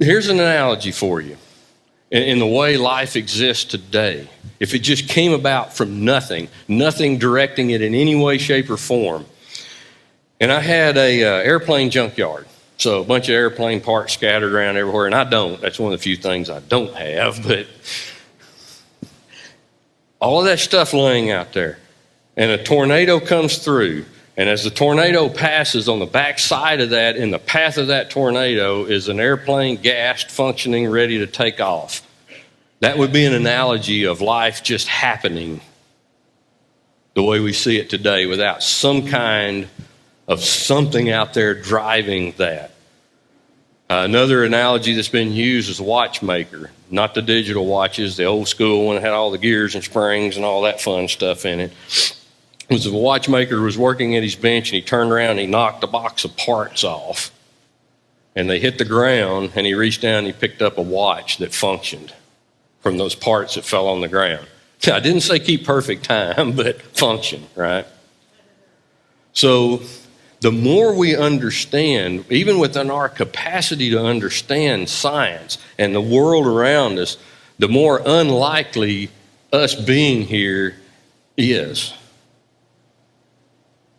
Here's an analogy for you in the way life exists today. If it just came about from nothing directing it in any way, shape, or form. And I had a airplane junkyard. So a bunch of airplane parts scattered around everywhere, and I don't. That's one of the few things I don't have, but all of that stuff laying out there. And a tornado comes through, and as the tornado passes, on the back side of that, in the path of that tornado, is an airplane gassed, functioning, ready to take off. That would be an analogy of life just happening the way we see it today without some kind of something out there driving that. Another analogy that's been used is a watchmaker, not the digital watches, the old school one that had all the gears and springs and all that fun stuff in it. It was a watchmaker who was working at his bench, and he turned around and he knocked a box of parts off. And they hit the ground, and he reached down and he picked up a watch that functioned from those parts that fell on the ground. I didn't say keep perfect time, but function, right? So the more we understand, even within our capacity to understand science and the world around us, the more unlikely us being here is,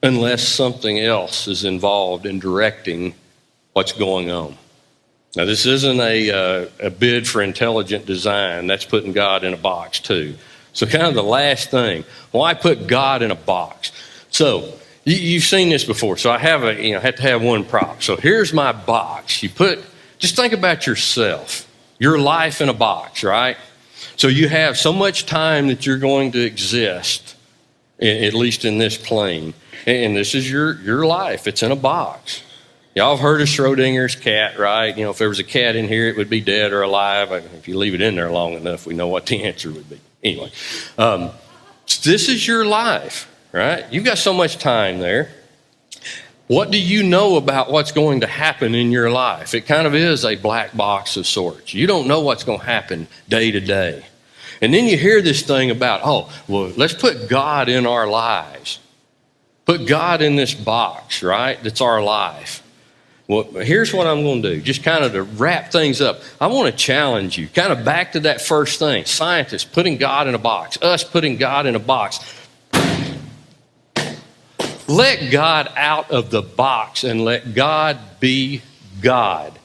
unless something else is involved in directing what's going on. Now, this isn't a bid for intelligent design. That's putting God in a box, too. So kind of the last thing, why put God in a box? So you've seen this before. So I have have to have one prop. So here's my box. Just think about yourself, your life in a box, right? So you have so much time that you're going to exist, at least in this plane. And this is your life. It's in a box. Y'all have heard of Schrodinger's cat, right? If there was a cat in here, it would be dead or alive. If you leave it in there long enough, we know what the answer would be. Anyway, this is your life, right? You've got so much time there. What do you know about what's going to happen in your life? It kind of is a black box of sorts. You don't know what's going to happen day to day. And then you hear this thing about, let's put God in our lives. Put God in this box, right? That's our life. Well, here's what I'm going to do. Just kind of to wrap things up, I want to challenge you, kind of back to that first thing. Scientists putting God in a box, us putting God in a box. Let God out of the box and let God be God.